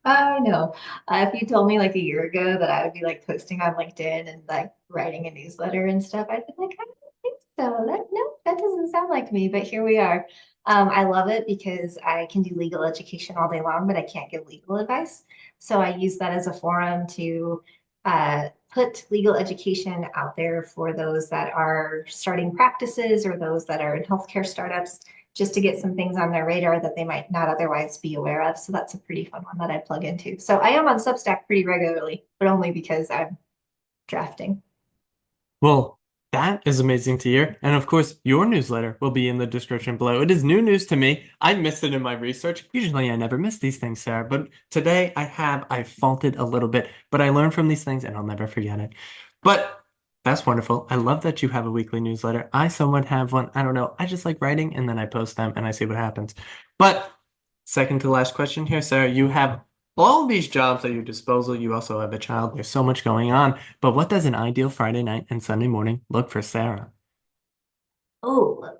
I know. If you told me like a year ago that I would be like posting on LinkedIn and like writing a newsletter and stuff, I'd be like, I don't think so. No, that doesn't sound like me, but here we are. I love it because I can do legal education all day long, but I can't give legal advice. So I use that as a forum to put legal education out there for those that are starting practices or those that are in healthcare startups, just to get some things on their radar that they might not otherwise be aware of. So that's a pretty fun one that I plug into. So I am on Substack pretty regularly, but only because I'm drafting. Well, that is amazing to hear. And of course, your newsletter will be in the description below. It is new news to me. I missed it in my research. Usually I never miss these things, Sarah, but today I faulted a little bit, but I learned from these things and I'll never forget it. But that's wonderful. I love that you have a weekly newsletter. I somewhat have one. I don't know. I just like writing and then I post them and I see what happens. But second to last question here, Sarah, you have all these jobs at your disposal. You also have a child. There's so much going on. But what does an ideal Friday night and Sunday morning look for Sarah? Oh,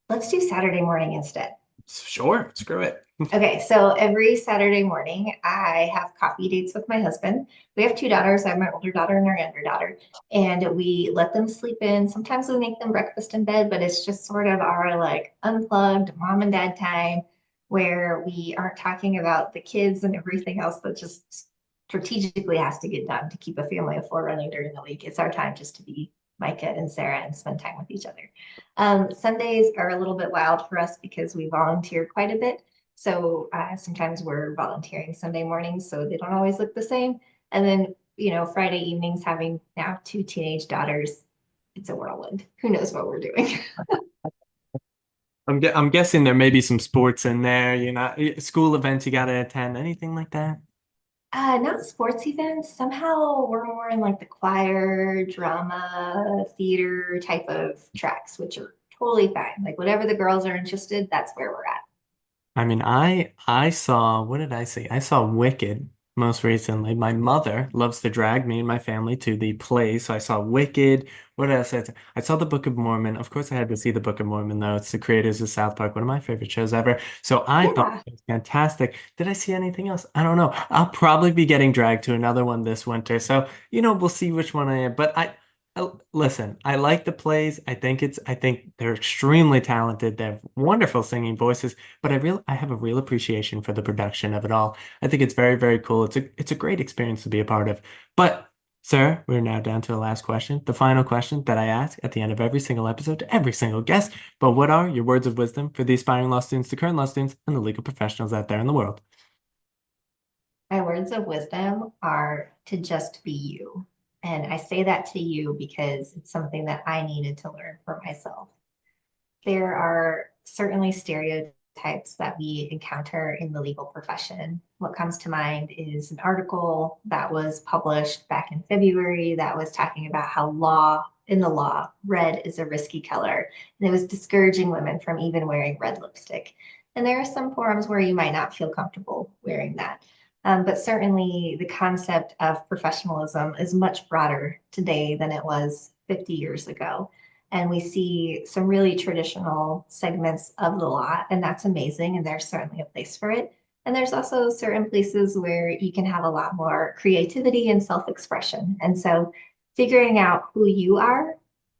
let's do Saturday morning instead. Sure, screw it. Okay, so every Saturday morning, I have coffee dates with my husband. We have two daughters. I have my older daughter and our younger daughter, and we let them sleep in. Sometimes we make them breakfast in bed, but it's just sort of our like unplugged mom and dad time where we aren't talking about the kids and everything else that just strategically has to get done to keep a family of four running during the week. It's our time just to be Micah and Sarah and spend time with each other. Sundays are a little bit wild for us because we volunteer quite a bit. So sometimes we're volunteering Sunday mornings, so they don't always look the same. And then, Friday evenings, having now two teenage daughters, it's a whirlwind. Who knows what we're doing? I'm guessing there may be some sports in there, school events you gotta attend, anything like that. Not sports events. Somehow we're more in like the choir, drama, theater type of tracks, which are totally fine. Like whatever the girls are interested, that's where we're at. I mean, I saw, what did I see? I saw Wicked most recently. My mother loves to drag me and my family to the plays. So I saw Wicked. What else? I saw the Book of Mormon. Of course, I had to see the Book of Mormon, though. It's the creators of South Park, one of my favorite shows ever. So I thought Yeah. it was fantastic. Did I see anything else? I don't know. I'll probably be getting dragged to another one this winter. So, we'll see which one I am. But listen, I like the plays. I think they're extremely talented. They have wonderful singing voices, but I have a real appreciation for the production of it all. I think it's very, very cool. It's a great experience to be a part of. But, sir, we're now down to the last question, the final question that I ask at the end of every single episode to every single guest. But what are your words of wisdom for the aspiring law students, the current law students, and the legal professionals out there in the world? My words of wisdom are to just be you. And I say that to you because it's something that I needed to learn for myself. There are certainly stereotypes that we encounter in the legal profession. What comes to mind is an article that was published back in February that was talking about how in the law, red is a risky color. And it was discouraging women from even wearing red lipstick. And there are some forums where you might not feel comfortable wearing that. But certainly the concept of professionalism is much broader today than it was 50 years ago. And we see some really traditional segments of the law, and that's amazing. And there's certainly a place for it. And there's also certain places where you can have a lot more creativity and self-expression. And so figuring out who you are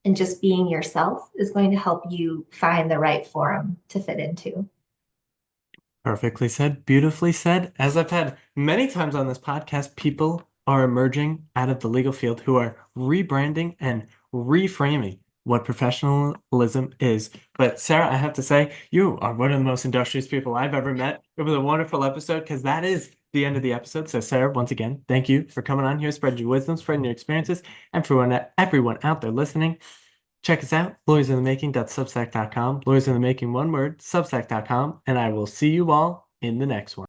and just being yourself is going to help you find the right forum to fit into. Perfectly said, beautifully said. As I've had many times on this podcast, people are emerging out of the legal field who are rebranding and reframing what professionalism is. But Sarah, I have to say, you are one of the most industrious people I've ever met. It was a wonderful episode because that is the end of the episode. So Sarah, once again, thank you for coming on here, spreading your wisdom, spreading your experiences, and for everyone out there listening. Check us out, lawyersinthemaking.substack.com, lawyersinthemaking, one word, substack.com, and I will see you all in the next one.